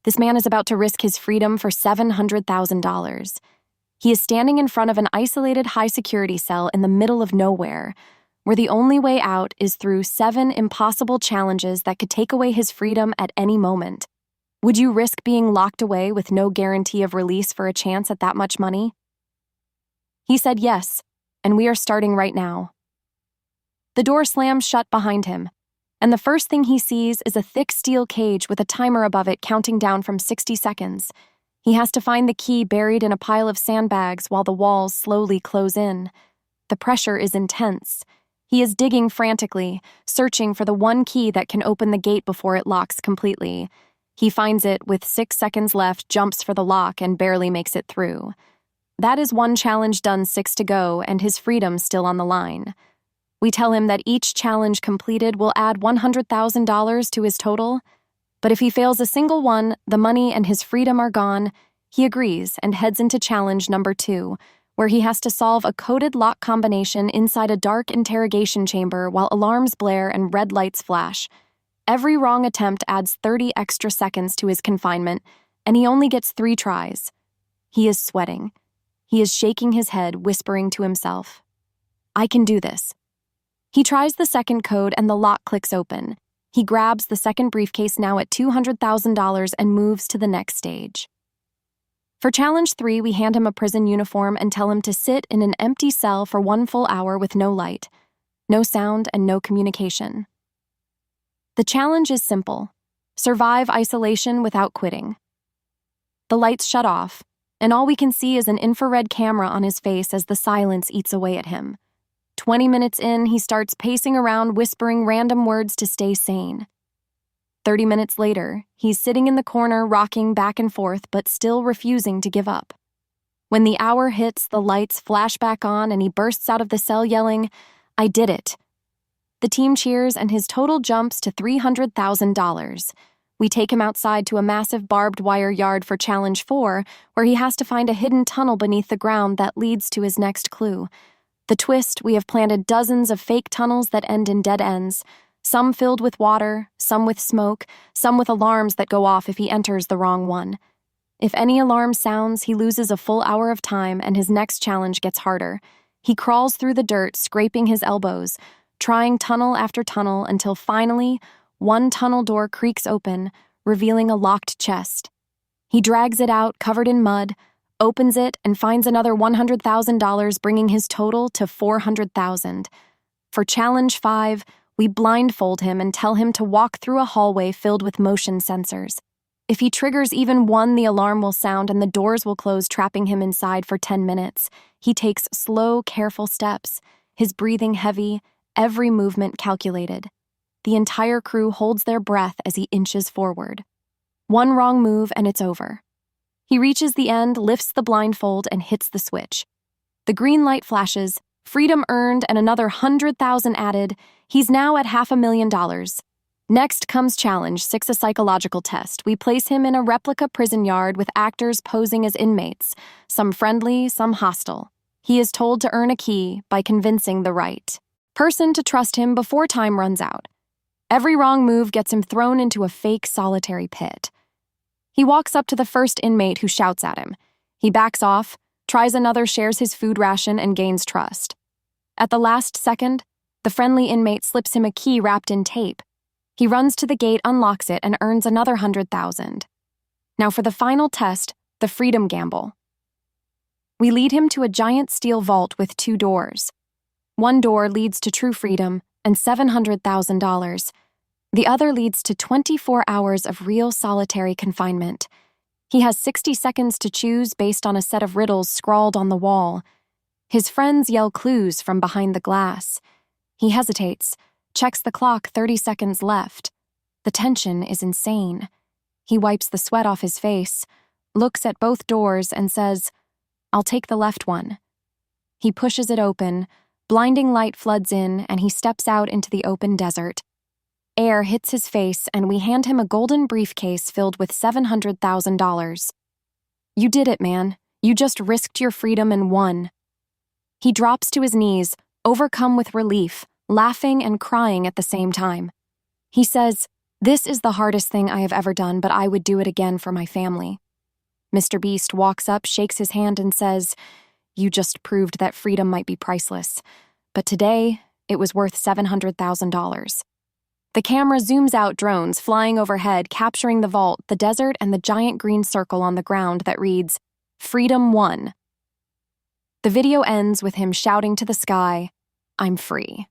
This man is about to risk his freedom for $700,000. He is standing in front of an isolated high-security cell in the middle of nowhere, where the only way out is through 7 impossible challenges that could take away his freedom at any moment. Would you risk being locked away with no guarantee of release for a chance at that much money? He said yes, and we are starting right now. The door slams shut behind him, and the first thing he sees is a thick steel cage with a timer above it counting down from 60 seconds. He has to find the key buried in a pile of sandbags while the walls slowly close in. The pressure is intense. He is digging frantically, searching for the one key that can open the gate before it locks completely. He finds it with 6 seconds left, jumps for the lock, and barely makes it through. That is one challenge done, 6 to go, and his freedom still on the line. We tell him that each challenge completed will add $100,000 to his total, but if he fails a single one, the money and his freedom are gone. He agrees and heads into challenge number 2, where he has to solve a coded lock combination inside a dark interrogation chamber while alarms blare and red lights flash. Every wrong attempt adds 30 extra seconds to his confinement, and he only gets 3 tries. He is sweating. He is shaking his head, whispering to himself, "I can do this." He tries the second code and the lock clicks open. He grabs the second briefcase, now at $200,000, and moves to the next stage. For challenge 3, we hand him a prison uniform and tell him to sit in an empty cell for 1 full hour with no light, no sound, and no communication. The challenge is simple: survive isolation without quitting. The lights shut off, and all we can see is an infrared camera on his face as the silence eats away at him. 20 minutes in, he starts pacing around, whispering random words to stay sane. 30 minutes later, he's sitting in the corner, rocking back and forth, but still refusing to give up. When the hour hits, the lights flash back on, and he bursts out of the cell yelling, "I did it." The team cheers, and his total jumps to $300,000. We take him outside to a massive barbed wire yard for challenge 4, where he has to find a hidden tunnel beneath the ground that leads to his next clue. The twist: we have planted dozens of fake tunnels that end in dead ends, some filled with water, some with smoke, some with alarms that go off if he enters the wrong one. If any alarm sounds, he loses a full hour of time, and his next challenge gets harder. He crawls through the dirt, scraping his elbows, trying tunnel after tunnel, until finally, one tunnel door creaks open, revealing a locked chest. He drags it out, covered in mud, opens it, and finds another $100,000, bringing his total to $400,000. For challenge 5, we blindfold him and tell him to walk through a hallway filled with motion sensors. If he triggers even one, the alarm will sound and the doors will close, trapping him inside for 10 minutes. He takes slow, careful steps, his breathing heavy, every movement calculated. The entire crew holds their breath as he inches forward. One wrong move and it's over. He reaches the end, lifts the blindfold, and hits the switch. The green light flashes, freedom earned, and another $100,000 added. He's now at $500,000. Next comes challenge 6, a psychological test. We place him in a replica prison yard with actors posing as inmates, some friendly, some hostile. He is told to earn a key by convincing the right person to trust him before time runs out. Every wrong move gets him thrown into a fake solitary pit. He walks up to the first inmate, who shouts at him. He backs off, tries another, shares his food ration, and gains trust. At the last second, the friendly inmate slips him a key wrapped in tape. He runs to the gate, unlocks it, and earns another $100,000. Now for the final test, the freedom gamble. We lead him to a giant steel vault with 2 doors. One door leads to true freedom and $700,000. The other leads to 24 hours of real solitary confinement. He has 60 seconds to choose based on a set of riddles scrawled on the wall. His friends yell clues from behind the glass. He hesitates, checks the clock, 30 seconds left. The tension is insane. He wipes the sweat off his face, looks at both doors, and says, "I'll take the left one." He pushes it open, blinding light floods in, and he steps out into the open desert. Air hits his face, and we hand him a golden briefcase filled with $700,000. "You did it, man. You just risked your freedom and won." He drops to his knees, overcome with relief, laughing and crying at the same time. He says, This is the hardest thing I have ever done, but I would do it again for my family. MrBeast walks up, shakes his hand, and says, "You just proved that freedom might be priceless. But today, it was worth $700,000. The camera zooms out drones flying overhead, capturing the vault, the desert, and the giant green circle on the ground that reads, "Freedom won." The video ends with him shouting to the sky, "I'm free."